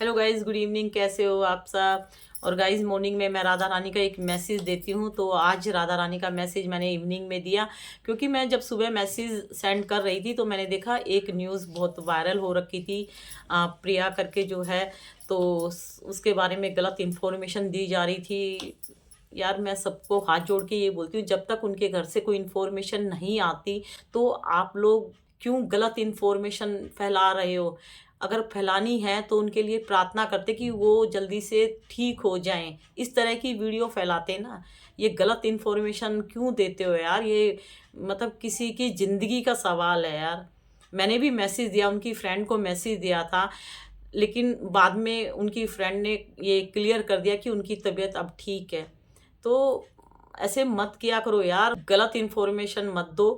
Hello guys, good evening. कैसे हो आप सब। और गाइज, मॉर्निंग में मैं राधा रानी का एक मैसेज देती हूँ, तो आज राधा रानी का मैसेज मैंने इवनिंग में दिया, क्योंकि मैं जब सुबह मैसेज सेंड कर रही थी तो मैंने देखा एक न्यूज़ बहुत वायरल हो रखी थी। प्रिया करके जो है, तो उसके बारे में गलत इन्फॉर्मेशन दी जा रही थी। यार, मैं सबको हाथ जोड़ के ये बोलती हूँ, जब तक उनके घर से कोई इन्फॉर्मेशन नहीं आती तो आप लोग क्यों गलत इन्फॉर्मेशन फैला रहे हो। अगर फैलानी है तो उनके लिए प्रार्थना करते कि वो जल्दी से ठीक हो जाएं। इस तरह की वीडियो फैलाते ना, ये गलत इन्फॉर्मेशन क्यों देते हो यार। ये मतलब किसी की ज़िंदगी का सवाल है यार। मैंने भी मैसेज दिया, उनकी फ्रेंड को मैसेज दिया था, लेकिन बाद में उनकी फ्रेंड ने ये क्लियर कर दिया कि उनकी तबीयत अब ठीक है। तो ऐसे मत किया करो यार, गलत इन्फॉर्मेशन मत दो।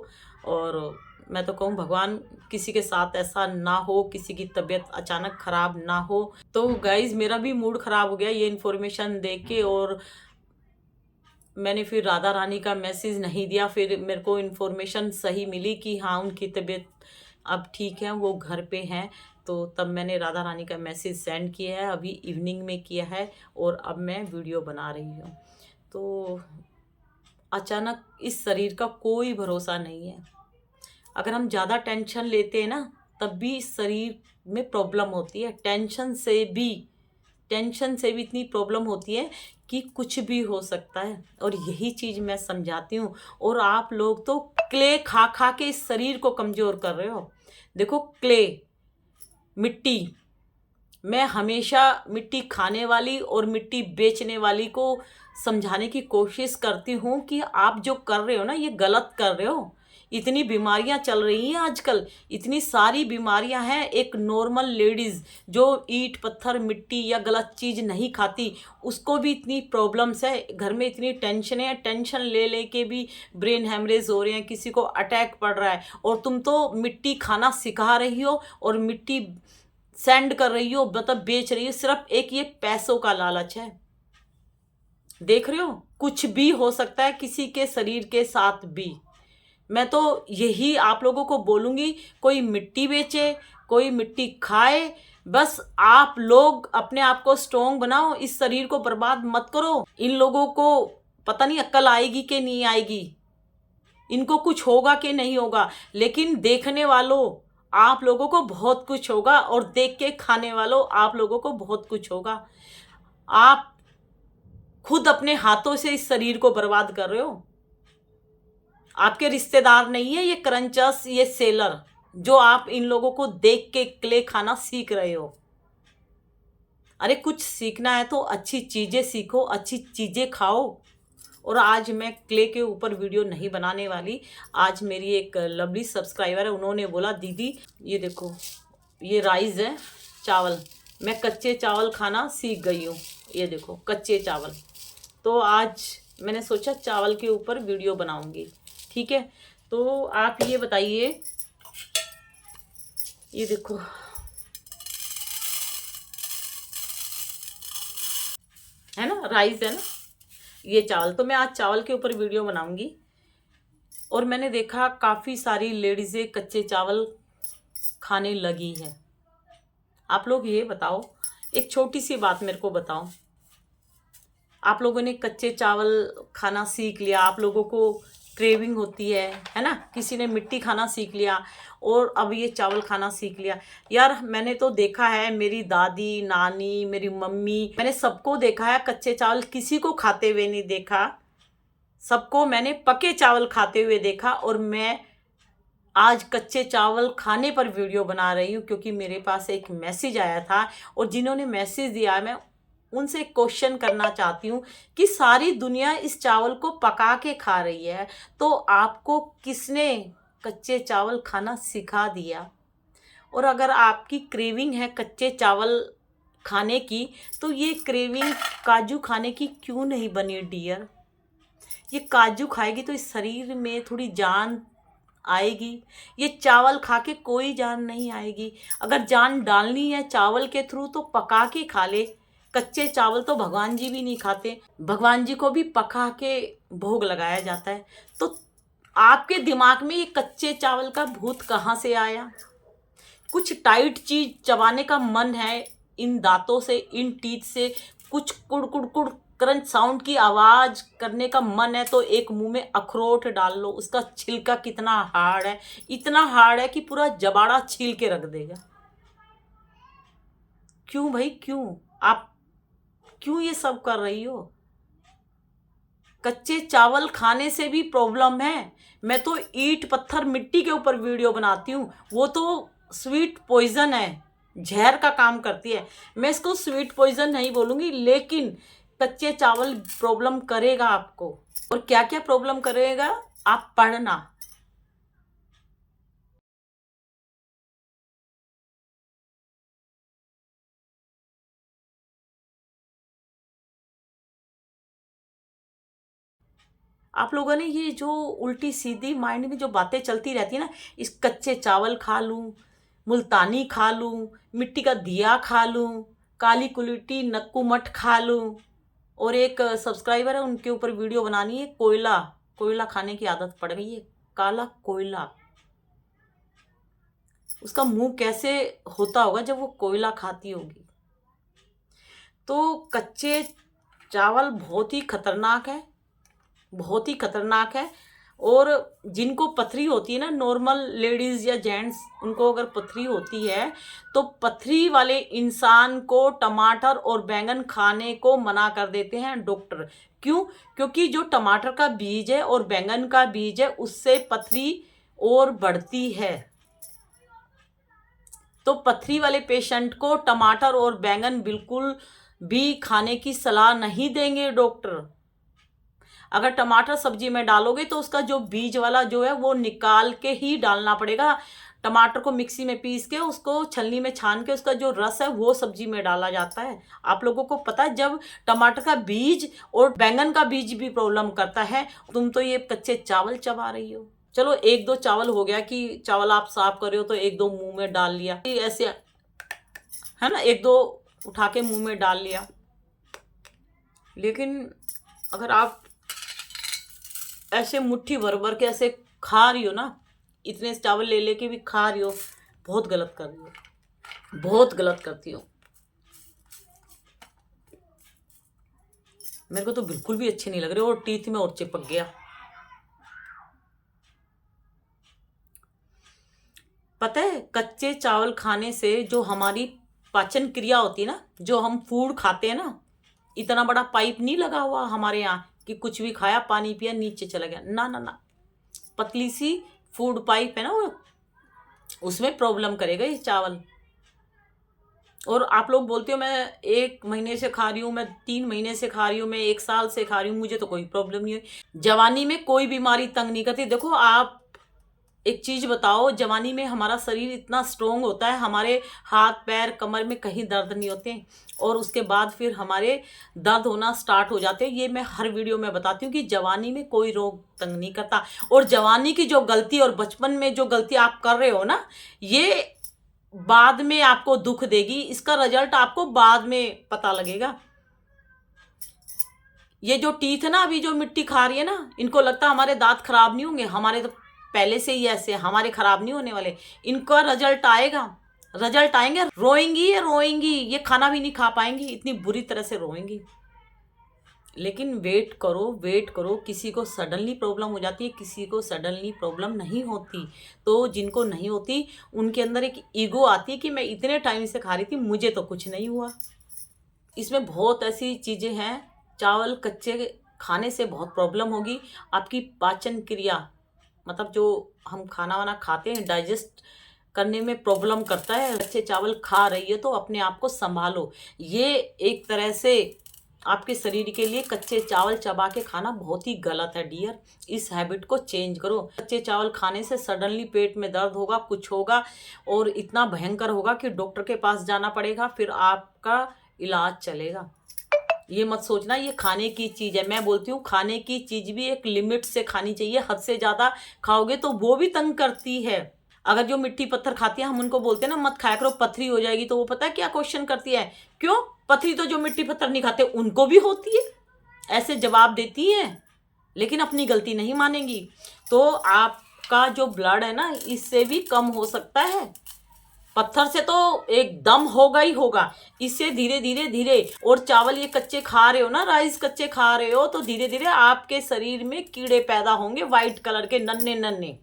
और मैं तो कहूँ, भगवान किसी के साथ ऐसा ना हो, किसी की तबीयत अचानक ख़राब ना हो। तो गाइज़, मेरा भी मूड ख़राब हो गया ये इन्फॉर्मेशन देख के, और मैंने फिर राधा रानी का मैसेज नहीं दिया। फिर मेरे को इन्फॉर्मेशन सही मिली कि हाँ, उनकी तबीयत अब ठीक है, वो घर पे हैं। तो तब मैंने राधा रानी का मैसेज सेंड किया है, अभी इवनिंग में किया है, और अब मैं वीडियो बना रही हूँ। तो अचानक इस शरीर का कोई भरोसा नहीं है। अगर हम ज़्यादा टेंशन लेते हैं ना, तब भी इस शरीर में प्रॉब्लम होती है। टेंशन से भी इतनी प्रॉब्लम होती है कि कुछ भी हो सकता है। और यही चीज़ मैं समझाती हूँ। और आप लोग तो क्ले खा खा के इस शरीर को कमज़ोर कर रहे हो। देखो, क्ले, मिट्टी, मैं हमेशा मिट्टी खाने वाली और मिट्टी बेचने वाली को समझाने की कोशिश करती हूँ कि आप जो कर रहे हो ना, ये गलत कर रहे हो। इतनी बीमारियां चल रही हैं आजकल, इतनी सारी बीमारियां हैं। एक नॉर्मल लेडीज़ जो ईंट पत्थर मिट्टी या गलत चीज़ नहीं खाती, उसको भी इतनी प्रॉब्लम्स है। घर में इतनी टेंशन है, टेंशन ले ले के भी ब्रेन हैमरेज हो रहे हैं, किसी को अटैक पड़ रहा है। और तुम तो मिट्टी खाना सिखा रही हो और मिट्टी सेंड कर रही हो, मतलब बेच रही हो। सिर्फ एक ये पैसों का लालच है। देख रहे हो, कुछ भी हो सकता है किसी के शरीर के साथ भी। मैं तो यही आप लोगों को बोलूंगी, कोई मिट्टी बेचे, कोई मिट्टी खाए, बस आप लोग अपने आप को स्ट्रोंग बनाओ, इस शरीर को बर्बाद मत करो। इन लोगों को पता नहीं अक्ल आएगी कि नहीं आएगी, इनको कुछ होगा कि नहीं होगा, लेकिन देखने वालों आप लोगों को बहुत कुछ होगा, और देख के खाने वालों आप लोगों को बहुत कुछ होगा। आप खुद अपने हाथों से इस शरीर को बर्बाद कर रहे हो। आपके रिश्तेदार नहीं है ये क्रंचस, ये सेलर, जो आप इन लोगों को देख के क्ले खाना सीख रहे हो। अरे, कुछ सीखना है तो अच्छी चीज़ें सीखो, अच्छी चीज़ें खाओ। और आज मैं क्ले के ऊपर वीडियो नहीं बनाने वाली। आज मेरी एक लवली सब्सक्राइबर है, उन्होंने बोला दीदी ये देखो, ये राइस है, चावल, मैं कच्चे चावल खाना सीख गई हूँ। ये देखो, कच्चे चावल। तो आज मैंने सोचा चावल के ऊपर वीडियो बनाऊंगी। ठीक है, तो आप ये बताइए, ये देखो, है ना, राइस है ना, ये चावल। तो मैं आज चावल के ऊपर वीडियो बनाऊंगी। और मैंने देखा काफ़ी सारी लेडीज़ें कच्चे चावल खाने लगी है। आप लोग ये बताओ, एक छोटी सी बात मेरे को बताओ, आप लोगों ने कच्चे चावल खाना सीख लिया, आप लोगों को क्रेविंग होती है ना, किसी ने मिट्टी खाना सीख लिया और अब ये चावल खाना सीख लिया। यार, मैंने तो देखा है, मेरी दादी, नानी, मेरी मम्मी, मैंने सबको देखा है कच्चे चावल, किसी को खाते हुए नहीं देखा। सबको मैंने पके चावल खाते हुए देखा। और मैं आज कच्चे चावल खाने पर वीडियो बना रही हूँ, क्योंकि मेरे पास एक मैसेज आया था। और जिन्होंने मैसेज दिया है, मैं उनसे क्वेश्चन करना चाहती हूँ कि सारी दुनिया इस चावल को पका के खा रही है, तो आपको किसने कच्चे चावल खाना सिखा दिया। और अगर आपकी क्रेविंग है कच्चे चावल खाने की, तो ये क्रेविंग काजू खाने की क्यों नहीं बनी डियर। ये काजू खाएगी तो इस शरीर में थोड़ी जान आएगी। ये चावल खा के कोई जान नहीं आएगी। अगर जान डालनी है चावल के थ्रू तो पका के खा ले। कच्चे चावल तो भगवान जी भी नहीं खाते, भगवान जी को भी पका के भोग लगाया जाता है। तो आपके दिमाग में ये कच्चे चावल का भूत कहाँ से आया। कुछ टाइट चीज चबाने का मन है, इन दांतों से, इन टीथ से कुछ कुड़ कुड़ कुड़ क्रंच साउंड की आवाज करने का मन है तो एक मुंह में अखरोट डाल लो। उसका छिलका कितना हार्ड है, इतना हार्ड है कि पूरा जबाड़ा छील के रख देगा। क्यों भाई, क्यों आप क्यों ये सब कर रही हो? कच्चे चावल खाने से भी प्रॉब्लम है। मैं तो ईंट पत्थर मिट्टी के ऊपर वीडियो बनाती हूँ, वो तो स्वीट पॉइजन है, जहर का काम करती है। मैं इसको स्वीट पॉइजन नहीं बोलूँगी, लेकिन कच्चे चावल प्रॉब्लम करेगा आपको। और क्या क्या प्रॉब्लम करेगा आप पढ़ना। आप लोगों ने ये जो उल्टी सीधी माइंड में जो बातें चलती रहती है ना, इस कच्चे चावल खा लूं, मुल्तानी खा लूं, मिट्टी का दिया खा लूं, काली कुलिटी नक्कू मठ खा लूं, और एक सब्सक्राइबर है उनके ऊपर वीडियो बनानी है, कोयला कोयला खाने की आदत पड़ गई है, काला कोयला। उसका मुंह कैसे होता होगा जब वो कोयला खाती होगी। तो कच्चे चावल बहुत ही खतरनाक है, बहुत ही खतरनाक है। और जिनको पथरी होती है ना, नॉर्मल लेडीज़ या जेंट्स, उनको अगर पथरी होती है तो पथरी वाले इंसान को टमाटर और बैंगन खाने को मना कर देते हैं डॉक्टर। क्यों? क्योंकि जो टमाटर का बीज है और बैंगन का बीज है उससे पथरी और बढ़ती है। तो पथरी वाले पेशेंट को टमाटर और बैंगन बिल्कुल भी खाने की सलाह नहीं देंगे डॉक्टर। अगर टमाटर सब्जी में डालोगे तो उसका जो बीज वाला जो है वो निकाल के ही डालना पड़ेगा। टमाटर को मिक्सी में पीस के उसको छलनी में छान के उसका जो रस है वो सब्जी में डाला जाता है। आप लोगों को पता है, जब टमाटर का बीज और बैंगन का बीज भी प्रॉब्लम करता है, तुम तो ये कच्चे चावल चबा रही हो। चलो एक दो चावल हो गया कि चावल आप साफ कर रहे हो तो एक दो मुंह में डाल लिया, ऐसे है ना, एक दो उठा के मुंह में डाल लिया। लेकिन अगर आप ऐसे मुट्ठी भर भर के ऐसे खा रही हो ना, इतने चावल ले लेके भी खा रही हो, बहुत गलत कर रही हो, बहुत गलत करती हो। मेरे को तो बिल्कुल भी अच्छे नहीं लग रहे और टीथ में और चिपक गया। पता है, कच्चे चावल खाने से जो हमारी पाचन क्रिया होती है ना, जो हम फूड खाते हैं ना, इतना बड़ा पाइप नहीं लगा हुआ हमारे यहाँ कि कुछ भी खाया, पानी पिया, नीचे चला गया। ना ना ना, पतली सी फूड पाइप है ना वो, उसमें प्रॉब्लम करेगा ये चावल। और आप लोग बोलते हो मैं 1 महीने से खा रही हूँ, मैं 3 महीने से खा रही हूँ, मैं 1 साल से खा रही हूँ, मुझे तो कोई प्रॉब्लम नहीं है। जवानी में कोई बीमारी तंग नहीं करती। देखो आप एक चीज बताओ, जवानी में हमारा शरीर इतना स्ट्रोंग होता है, हमारे हाथ पैर कमर में कहीं दर्द नहीं होते, और उसके बाद फिर हमारे दर्द होना स्टार्ट हो जाते हैं। ये मैं हर वीडियो में बताती हूँ कि जवानी में कोई रोग तंग नहीं करता। और जवानी की जो गलती और बचपन में जो गलती आप कर रहे हो ना, ये बाद में आपको दुख देगी, इसका रिजल्ट आपको बाद में पता लगेगा। ये जो टीथ है ना, अभी जो मिट्टी खा रही है ना, इनको लगता है हमारे दांत खराब नहीं होंगे, हमारे तो पहले से ही ऐसे, हमारे खराब नहीं होने वाले। इनका रिजल्ट आएगा, रिजल्ट आएंगे, रोएंगी, ये रोएंगी, ये खाना भी नहीं खा पाएंगी, इतनी बुरी तरह से रोएंगी। लेकिन वेट करो, वेट करो। किसी को सडनली प्रॉब्लम हो जाती है, किसी को सडनली प्रॉब्लम नहीं होती। तो जिनको नहीं होती उनके अंदर एक ईगो आती है कि मैं इतने टाइम से खा रही थी, मुझे तो कुछ नहीं हुआ। इसमें बहुत ऐसी चीज़ें हैं। चावल कच्चे खाने से बहुत प्रॉब्लम होगी। आपकी पाचन क्रिया, मतलब जो हम खाना वाना खाते हैं, डाइजेस्ट करने में प्रॉब्लम करता है। कच्चे चावल खा रही है तो अपने आप को संभालो। ये एक तरह से आपके शरीर के लिए कच्चे चावल चबा के खाना बहुत ही गलत है डियर। इस हैबिट को चेंज करो। कच्चे चावल खाने से सडनली पेट में दर्द होगा, कुछ होगा, और इतना भयंकर होगा कि डॉक्टर के पास जाना पड़ेगा, फिर आपका इलाज चलेगा। ये मत सोचना ये खाने की चीज़ है। मैं बोलती हूँ खाने की चीज़ भी एक लिमिट से खानी चाहिए। हद से ज़्यादा खाओगे तो वो भी तंग करती है। अगर जो मिट्टी पत्थर खाती है, हम उनको बोलते हैं ना मत खाया करो, पथरी हो जाएगी, तो वो पता है क्या क्वेश्चन करती है, क्यों? पथरी तो जो मिट्टी पत्थर नहीं खाते उनको भी होती है, ऐसे जवाब देती है। लेकिन अपनी गलती नहीं मानेंगी। तो आपका जो ब्लड है ना, इससे भी कम हो सकता है। पत्थर से तो एकदम होगा ही होगा। इससे धीरे धीरे धीरे, और चावल ये कच्चे खा रहे हो ना, राइस कच्चे खा रहे हो, तो धीरे धीरे आपके शरीर में कीड़े पैदा होंगे, वाइट कलर के नन्हे नन्हे।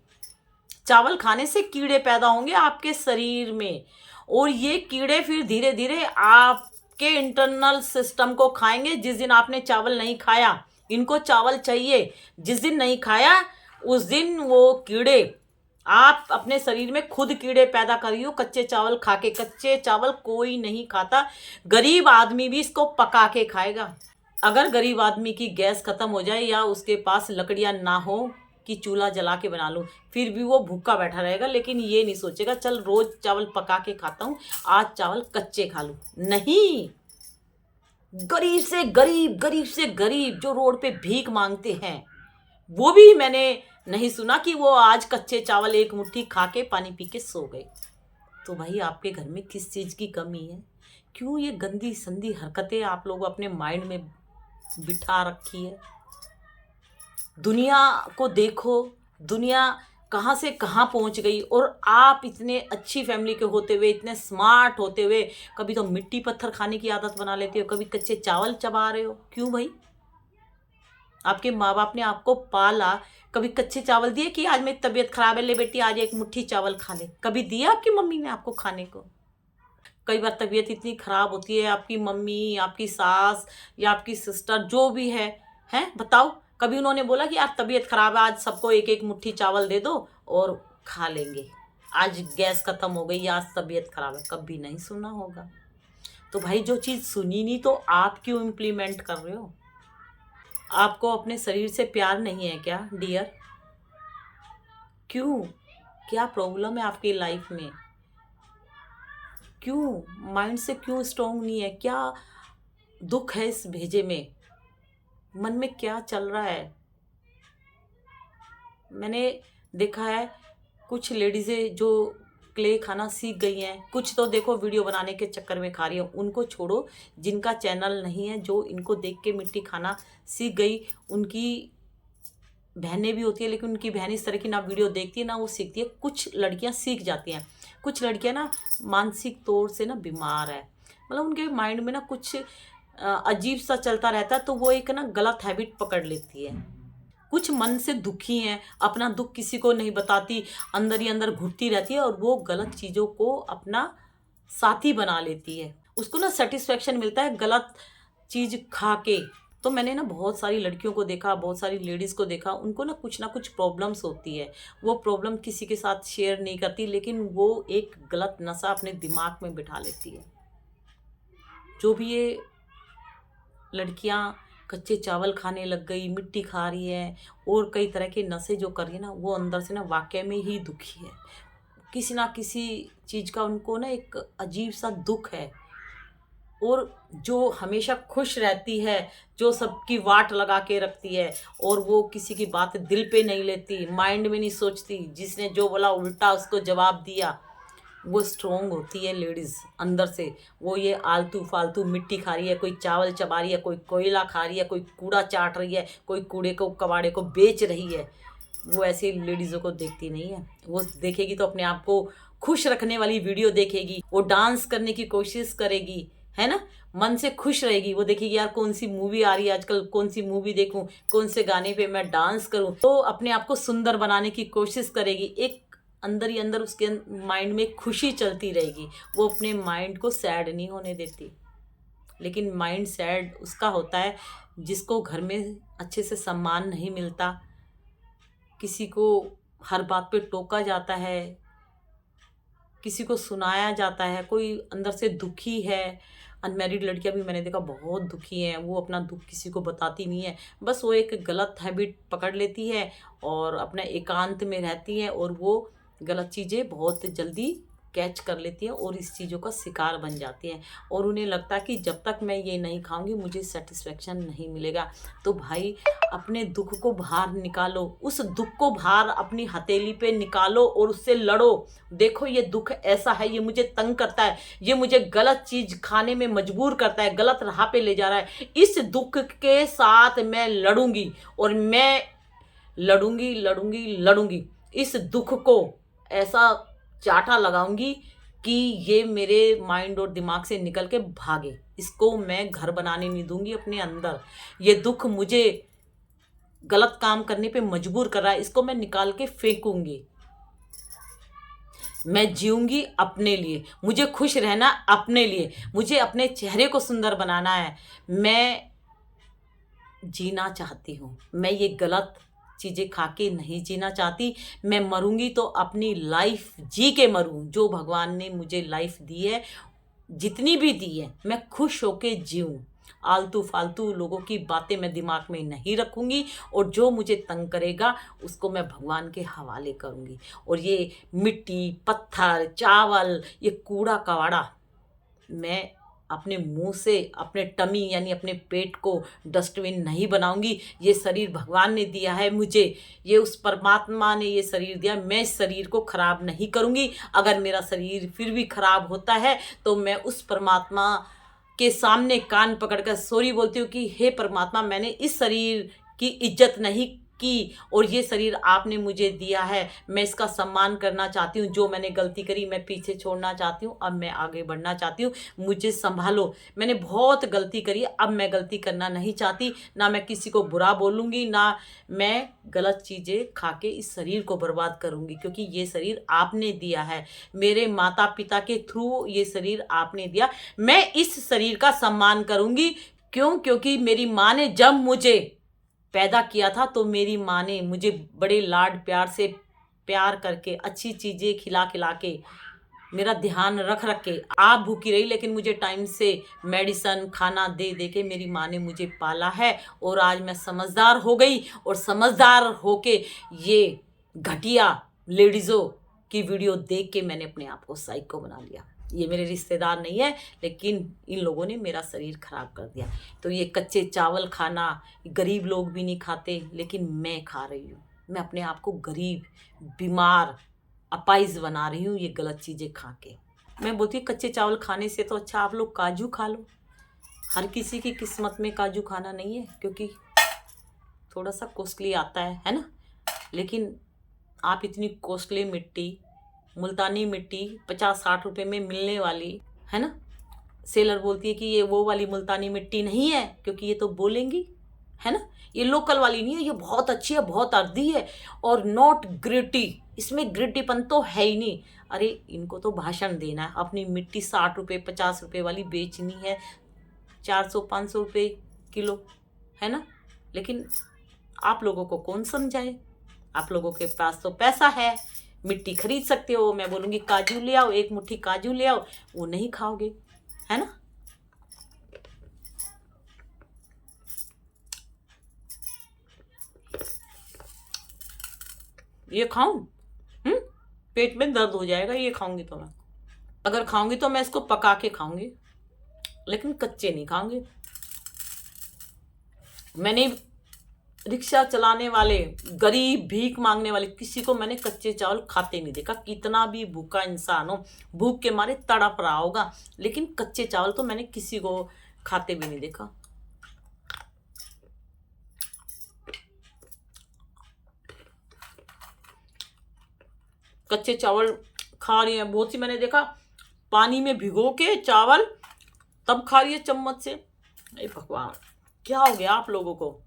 चावल खाने से कीड़े पैदा होंगे आपके शरीर में, और ये कीड़े फिर धीरे धीरे आपके इंटरनल सिस्टम को खाएंगे। जिस दिन आपने चावल नहीं खाया, इनको चावल चाहिए, जिस दिन नहीं खाया उस दिन वो कीड़े, आप अपने शरीर में खुद कीड़े पैदा करियो कच्चे चावल खा के। कच्चे चावल कोई नहीं खाता, गरीब आदमी भी इसको पका के खाएगा। अगर गरीब आदमी की गैस खत्म हो जाए या उसके पास लकड़ियां ना हो कि चूल्हा जला के बना लूं, फिर भी वो भूखा बैठा रहेगा, लेकिन ये नहीं सोचेगा चल रोज चावल पका के खाता हूं, आज चावल कच्चे खा लूं। नहीं, गरीब से गरीब, गरीब से गरीब जो रोड पे भीख मांगते हैं, वो भी मैंने नहीं सुना कि वो आज कच्चे चावल एक मुट्ठी खा के पानी पी के सो गए। तो भाई आपके घर में किस चीज़ की कमी है? क्यों ये गंदी संदी हरकतें आप लोग अपने माइंड में बिठा रखी है? दुनिया को देखो, दुनिया कहाँ से कहाँ पहुँच गई, और आप इतने अच्छी फैमिली के होते हुए, इतने स्मार्ट होते हुए, कभी तो मिट्टी पत्थर खाने की आदत बना लेते हो, कभी कच्चे चावल चबा रहे हो। क्यों भाई? आपके माँ बाप ने आपको पाला, कभी कच्चे चावल दिए कि आज मेरी तबीयत खराब है, ले बेटी आज एक मुट्ठी चावल खा ले? कभी दिया आपकी मम्मी ने आपको खाने को? कई बार तबीयत इतनी खराब होती है, आपकी मम्मी, आपकी सास या आपकी सिस्टर जो भी है, हैं बताओ, कभी उन्होंने बोला कि यार तबीयत खराब है, आज सबको एक एक मुट्ठी चावल दे दो और खा लेंगे, आज गैस खत्म हो गई, आज तबीयत खराब है? कभी नहीं सुना होगा। तो भाई जो चीज़ सुनी नहीं तो आप क्यों इम्प्लीमेंट कर रहे हो? आपको अपने शरीर से प्यार नहीं है क्या डियर? क्यों? क्या प्रॉब्लम है आपकी लाइफ में? क्यों माइंड से क्यों स्ट्रांग नहीं है? क्या दुख है इस भेजे में? मन में क्या चल रहा है? मैंने देखा है कुछ लेडीज़ें जो क्ले खाना सीख गई हैं, कुछ तो देखो वीडियो बनाने के चक्कर में खा रही हैं, उनको छोड़ो। जिनका चैनल नहीं है, जो इनको देख के मिट्टी खाना सीख गई, उनकी बहनें भी होती है, लेकिन उनकी बहन इस तरह की ना वीडियो देखती है ना वो सीखती है। कुछ लड़कियां सीख जाती हैं, कुछ लड़कियां ना मानसिक तौर से ना बीमार है, मतलब उनके माइंड में ना कुछ अजीब सा चलता रहता है, तो वो एक ना गलत हैबिट पकड़ लेती है। कुछ मन से दुखी हैं, अपना दुख किसी को नहीं बताती, अंदर ही अंदर घुटती रहती है, और वो गलत चीज़ों को अपना साथी बना लेती है। उसको ना सेटिस्फेक्शन मिलता है गलत चीज़ खा के। तो मैंने ना बहुत सारी लड़कियों को देखा, बहुत सारी लेडीज़ को देखा, उनको ना कुछ प्रॉब्लम्स होती है। वो प्रॉब्लम किसी के साथ शेयर नहीं करती, लेकिन वो एक गलत नशा अपने दिमाग में बिठा लेती है। जो भी ये लड़कियां कच्चे चावल खाने लग गई, मिट्टी खा रही है, और कई तरह के नशे जो कर रही है ना, वो अंदर से ना वाकई में ही दुखी है। किसी ना किसी चीज़ का उनको ना एक अजीब सा दुख है। और जो हमेशा खुश रहती है, जो सबकी वाट लगा के रखती है, और वो किसी की बात दिल पे नहीं लेती, माइंड में नहीं सोचती, जिसने जो बोला उल्टा उसको जवाब दिया, वो स्ट्रोंग होती है लेडीज़ अंदर से। वो ये आलतू फालतू मिट्टी खा रही है, कोई चावल चबा रही है, कोई कोयला खा रही है, कोई कूड़ा चाट रही है, कोई कूड़े को कबाड़े को बेच रही है, वो ऐसी लेडीज़ों को देखती नहीं है। वो देखेगी तो अपने आप को खुश रखने वाली वीडियो देखेगी, वो डांस करने की कोशिश करेगी, है ना, मन से खुश रहेगी। वो देखेगी यार कौन सी मूवी आ रही है आजकल, कौन सी मूवी देखूं, कौन से गाने पे मैं डांस करूं, तो अपने आप को सुंदर बनाने की कोशिश करेगी। एक अंदर ही अंदर उसके माइंड में खुशी चलती रहेगी, वो अपने माइंड को सैड नहीं होने देती। लेकिन माइंड सैड उसका होता है जिसको घर में अच्छे से सम्मान नहीं मिलता, किसी को हर बात पे टोका जाता है, किसी को सुनाया जाता है, कोई अंदर से दुखी है। अनमैरिड लड़कियां भी मैंने देखा बहुत दुखी हैं, वो अपना दुख किसी को बताती नहीं है, बस वो एक गलत हैबिट पकड़ लेती है और अपना एकांत में रहती है, और वो गलत चीज़ें बहुत जल्दी कैच कर लेती हैं और इस चीज़ों का शिकार बन जाती हैं, और उन्हें लगता है कि जब तक मैं ये नहीं खाऊंगी मुझे सेटिस्फेक्शन नहीं मिलेगा। तो भाई अपने दुख को बाहर निकालो, उस दुख को बाहर अपनी हथेली पे निकालो और उससे लड़ो। देखो ये दुख ऐसा है, ये मुझे तंग करता है, ये मुझे गलत चीज़ खाने में मजबूर करता है, गलत राह पे ले जा रहा है। इस दुख के साथ मैं लड़ूंगी, और मैं लड़ूंगी लड़ूंगी लड़ूंगी। इस दुख को ऐसा चाटा लगाऊंगी कि ये मेरे माइंड और दिमाग से निकल के भागे। इसको मैं घर बनाने नहीं दूंगी अपने अंदर। ये दुख मुझे गलत काम करने पे मजबूर कर रहा है, इसको मैं निकाल के फेंकूंगी। मैं जीऊंगी अपने लिए, मुझे खुश रहना अपने लिए, मुझे अपने चेहरे को सुंदर बनाना है। मैं जीना चाहती हूँ, मैं ये गलत चीज़ें खा के नहीं जीना चाहती। मैं मरूंगी तो अपनी लाइफ जी के मरूं। जो भगवान ने मुझे लाइफ दी है, जितनी भी दी है, मैं खुश होके जीऊं। आलतू फालतू लोगों की बातें मैं दिमाग में नहीं रखूंगी, और जो मुझे तंग करेगा उसको मैं भगवान के हवाले करूंगी। और ये मिट्टी, पत्थर, चावल, ये कूड़ा कवाड़ा मैं अपने मुंह से अपने टमी यानी अपने पेट को डस्टबिन नहीं बनाऊंगी। ये शरीर भगवान ने दिया है मुझे, ये उस परमात्मा ने ये शरीर दिया, मैं इस शरीर को खराब नहीं करूंगी। अगर मेरा शरीर फिर भी खराब होता है तो मैं उस परमात्मा के सामने कान पकड़कर सॉरी बोलती हूँ कि हे परमात्मा, मैंने इस शरीर की इज्जत नहीं की, और ये शरीर आपने मुझे दिया है, मैं इसका सम्मान करना चाहती हूँ। जो मैंने गलती करी मैं पीछे छोड़ना चाहती हूँ, अब मैं आगे बढ़ना चाहती हूँ। मुझे संभालो, मैंने बहुत गलती करी, अब मैं गलती करना नहीं चाहती। ना मैं किसी को बुरा बोलूँगी, ना मैं गलत चीज़ें खा के इस शरीर को बर्बाद करूँगी, क्योंकि ये शरीर आपने दिया है। मेरे माता पिता के थ्रू ये शरीर आपने दिया। मैं इस शरीर का सम्मान करूँगी। क्यों? क्योंकि मेरी माँ ने जब मुझे पैदा किया था तो मेरी माँ ने मुझे बड़े लाड प्यार से प्यार करके अच्छी चीज़ें खिला खिला के मेरा ध्यान रख रख के, आप भूखी रही लेकिन मुझे टाइम से मेडिसन खाना दे दे के मेरी माँ ने मुझे पाला है। और आज मैं समझदार हो गई, और समझदार होके ये घटिया लेडीज़ों की वीडियो देख के मैंने अपने आप को साइको बना लिया। ये मेरे रिश्तेदार नहीं है, लेकिन इन लोगों ने मेरा शरीर खराब कर दिया। तो ये कच्चे चावल खाना गरीब लोग भी नहीं खाते, लेकिन मैं खा रही हूँ। मैं अपने आप को गरीब, बीमार, अपाइज बना रही हूँ ये गलत चीज़ें खा के। मैं बोलती हूँ कच्चे चावल खाने से तो अच्छा आप लोग काजू खा लो। हर किसी की किस्मत में काजू खाना नहीं है, क्योंकि थोड़ा सा कॉस्टली आता है ना। लेकिन आप इतनी कॉस्टली मिट्टी, मुल्तानी मिट्टी 50-60 रुपए में मिलने वाली है ना, सेलर बोलती है कि ये वो वाली मुल्तानी मिट्टी नहीं है, क्योंकि ये तो बोलेंगी है ना, ये लोकल वाली नहीं है, ये बहुत अच्छी है, बहुत अर्दी है, और नॉट ग्रिटी, इसमें ग्रिटीपन तो है ही नहीं। अरे इनको तो भाषण देना है, अपनी मिट्टी 60 रुपये 50 रुपये वाली बेचनी है, 400-500 रुपये किलो है ना। लेकिन आप लोगों को कौन समझाए? आप लोगों के पास तो पैसा है, मिट्टी खरीद सकते हो। मैं बोलूँगी काजू ले आओ, एक मुट्ठी काजू ले आओ, वो नहीं खाओगे है ना। ये खाऊं? पेट में दर्द हो जाएगा ये खाऊंगी तो। मैं अगर खाऊंगी तो मैं इसको पका के खाऊंगी, लेकिन कच्चे नहीं खाऊंगी। मैंने रिक्शा चलाने वाले, गरीब, भीख मांगने वाले, किसी को मैंने कच्चे चावल खाते नहीं देखा। कितना भी भूखा इंसान हो, भूख के मारे तड़प रहा होगा, लेकिन कच्चे चावल तो मैंने किसी को खाते भी नहीं देखा। कच्चे चावल खा रही है बहुत सी, मैंने देखा पानी में भिगो के चावल तब खा रही है चम्मच से। अरे भगवान, क्या हो गया आप लोगों को?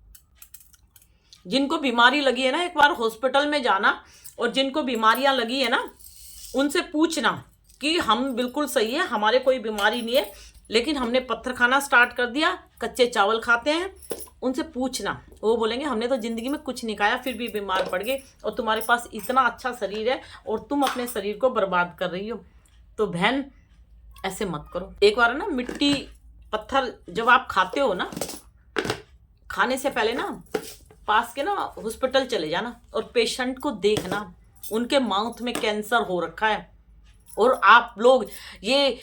जिनको बीमारी लगी है ना, एक बार हॉस्पिटल में जाना, और जिनको बीमारियां लगी है ना उनसे पूछना कि हम बिल्कुल सही है, हमारे कोई बीमारी नहीं है, लेकिन हमने पत्थर खाना स्टार्ट कर दिया, कच्चे चावल खाते हैं। उनसे पूछना, वो बोलेंगे हमने तो ज़िंदगी में कुछ नहीं खाया फिर भी बीमार पड़ गए, और तुम्हारे पास इतना अच्छा शरीर है और तुम अपने शरीर को बर्बाद कर रही हो। तो बहन ऐसे मत करो। एक बार ना मिट्टी पत्थर जब आप खाते हो ना, खाने से पहले ना पास के ना हॉस्पिटल चले जाना और पेशेंट को देखना, उनके माउथ में कैंसर हो रखा है। और आप लोग ये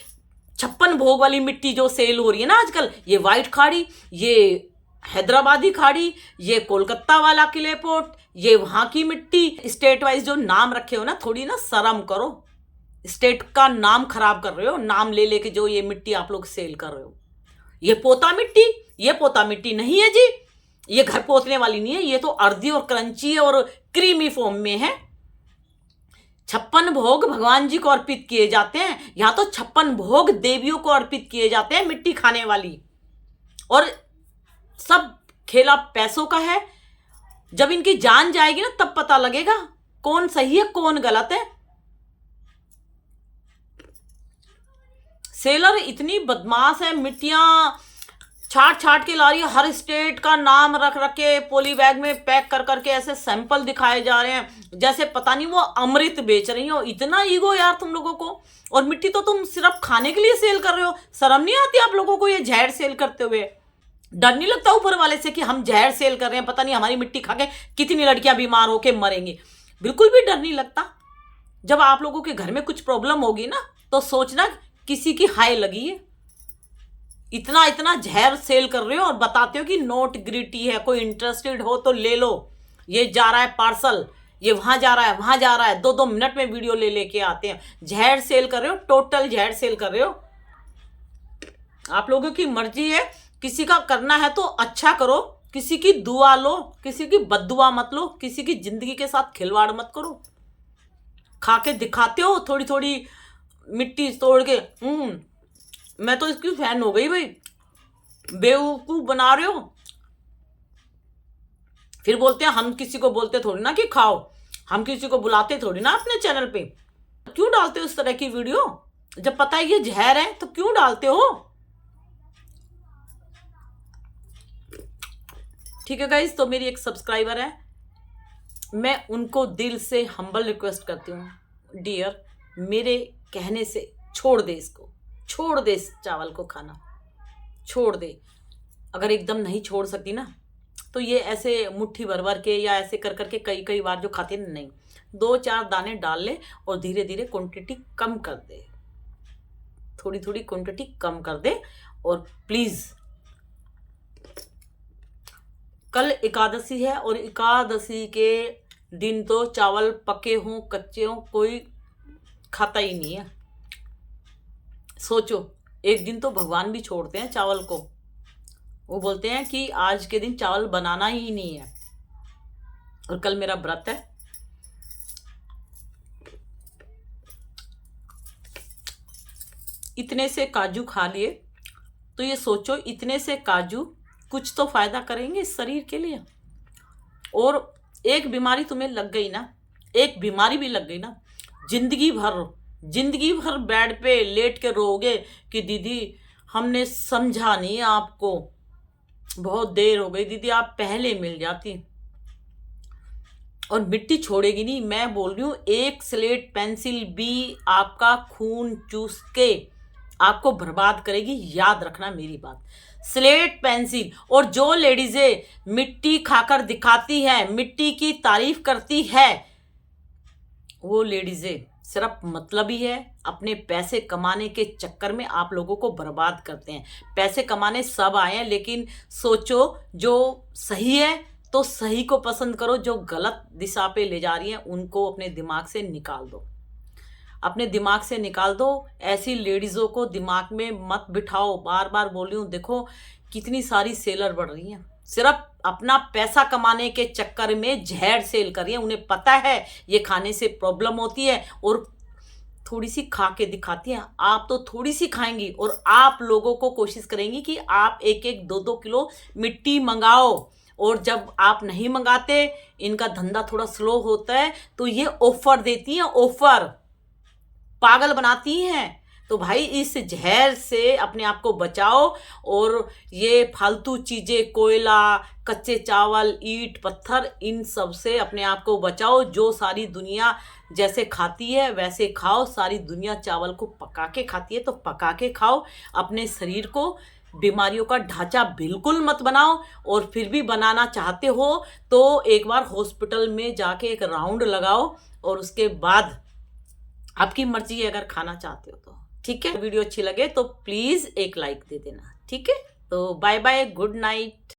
56 भोग वाली मिट्टी जो सेल हो रही है ना आजकल, ये वाइट खाड़ी, ये हैदराबादी खाड़ी, ये कोलकाता वाला किलेपोट, ये वहाँ की मिट्टी, स्टेट वाइज जो नाम रखे हो ना, थोड़ी ना शर्म करो। स्टेट का नाम खराब कर रहे हो, नाम ले लेके जो ये मिट्टी आप लोग सेल कर रहे हो। ये पोता मिट्टी, ये पोता मिट्टी नहीं है जी, ये घर पोतने वाली नहीं है, ये तो अर्दी और क्रंची और क्रीमी फॉर्म में है। 56 भोग भगवान जी को अर्पित किए जाते हैं, यहाँ तो 56 भोग देवियों को अर्पित किए जाते हैं, मिट्टी खाने वाली। और सब खेला पैसों का है। जब इनकी जान जाएगी ना तब पता लगेगा कौन सही है कौन गलत है। सेलर इतनी बदमाश है, मिट्टियां छाट छाट के ला रही है, हर स्टेट का नाम रख रख के पॉली बैग में पैक कर करके ऐसे सैंपल दिखाए जा रहे हैं जैसे पता नहीं वो अमृत बेच रही हो। इतना ईगो यार तुम लोगों को। और मिट्टी तो तुम सिर्फ खाने के लिए सेल कर रहे हो, शर्म नहीं आती आप लोगों को ये जहर सेल करते हुए? डर नहीं लगता ऊपर वाले से कि हम जहर सेल कर रहे हैं, पता नहीं हमारी मिट्टी खा के कितनी लड़कियां बीमार होके मरेंगी? बिल्कुल भी डर नहीं लगता। जब आप लोगों के घर में कुछ प्रॉब्लम होगी ना तो सोचना किसी की हाय लगी है। इतना इतना जहर सेल कर रहे हो और बताते हो कि नोट ग्रिटी है, कोई इंटरेस्टेड हो तो ले लो, ये जा रहा है पार्सल, ये वहां जा रहा है वहां जा रहा है, 2-2 मिनट में वीडियो ले लेके आते हैं। जहर सेल कर रहे हो, टोटल जहर सेल कर रहे हो। आप लोगों की मर्जी है, किसी का करना है तो अच्छा करो, किसी की दुआ लो, किसी की बद्दुआ मत लो, किसी की जिंदगी के साथ खिलवाड़ मत करो। खा के दिखाते हो थोड़ी थोड़ी मिट्टी तोड़ के। मैं तो इसकी फैन हो गई भाई। बेवकूफ बना रहे हो। फिर बोलते हैं हम किसी को बोलते थोड़ी ना कि खाओ, हम किसी को बुलाते थोड़ी ना अपने चैनल पे। क्यों डालते हो इस तरह की वीडियो? जब पता है ये जहर है तो क्यों डालते हो? ठीक है गाइस, तो मेरी एक सब्सक्राइबर है, मैं उनको दिल से हम्बल रिक्वेस्ट करती हूँ, डियर मेरे कहने से छोड़ दे इसको, छोड़ दे इस चावल को खाना, छोड़ दे। अगर एकदम नहीं छोड़ सकती ना तो ये ऐसे मुट्ठी भर भर के या ऐसे कर करके कई कई बार जो खाते नहीं, 2-4 दाने डाल ले और धीरे धीरे क्वांटिटी कम कर दे, थोड़ी थोड़ी क्वांटिटी कम कर दे। और प्लीज, कल एकादशी है और एकादशी के दिन तो चावल पके हों कच्चे हों कोई खाता ही नहीं है। सोचो, एक दिन तो भगवान भी छोड़ते हैं चावल को, वो बोलते हैं कि आज के दिन चावल बनाना ही नहीं है। और कल मेरा व्रत है। इतने से काजू खा लिए तो ये सोचो, इतने से काजू कुछ तो फायदा करेंगे इस शरीर के लिए। और एक बीमारी तुम्हें लग गई ना, एक बीमारी भी लग गई ना, जिंदगी भर बेड पे लेट के रोगे कि दीदी हमने समझा नहीं आपको, बहुत देर हो गई दीदी, आप पहले मिल जाती। और मिट्टी छोड़ेगी नहीं, मैं बोल रही हूँ, एक स्लेट पेंसिल भी आपका खून चूस के आपको बर्बाद करेगी। याद रखना मेरी बात, स्लेट पेंसिल। और जो लेडीजें मिट्टी खाकर दिखाती है, मिट्टी की तारीफ करती है, वो लेडीजें सिर्फ मतलब ही है, अपने पैसे कमाने के चक्कर में आप लोगों को बर्बाद करते हैं। पैसे कमाने सब आए हैं, लेकिन सोचो जो सही है तो सही को पसंद करो, जो गलत दिशा पे ले जा रही हैं उनको अपने दिमाग से निकाल दो, अपने दिमाग से निकाल दो। ऐसी लेडीज़ों को दिमाग में मत बिठाओ। बार बार बोल रही हूँ, देखो कितनी सारी सेलर बढ़ रही हैं, सिर्फ अपना पैसा कमाने के चक्कर में जहर सेल कर रही है। उन्हें पता है ये खाने से प्रॉब्लम होती है और थोड़ी सी खा के दिखाती हैं। आप तो थोड़ी सी खाएंगी और आप लोगों को कोशिश करेंगी कि आप 1-1, 2-2 किलो मिट्टी मंगाओ। और जब आप नहीं मंगाते, इनका धंधा थोड़ा स्लो होता है, तो ये ऑफर देती हैं, ऑफर पागल बनाती हैं। तो भाई इस जहर से अपने आप को बचाओ। और ये फालतू चीज़ें, कोयला, कच्चे चावल, ईंट पत्थर, इन सब से अपने आप को बचाओ। जो सारी दुनिया जैसे खाती है वैसे खाओ। सारी दुनिया चावल को पका के खाती है तो पका के खाओ। अपने शरीर को बीमारियों का ढांचा बिल्कुल मत बनाओ। और फिर भी बनाना चाहते हो तो एक बार हॉस्पिटल में जाके एक राउंड लगाओ और उसके बाद आपकी मर्जी है अगर खाना चाहते हो तो। ठीक है, वीडियो अच्छी लगे तो प्लीज़ एक लाइक दे देना। ठीक है, तो बाय बाय, गुड नाइट।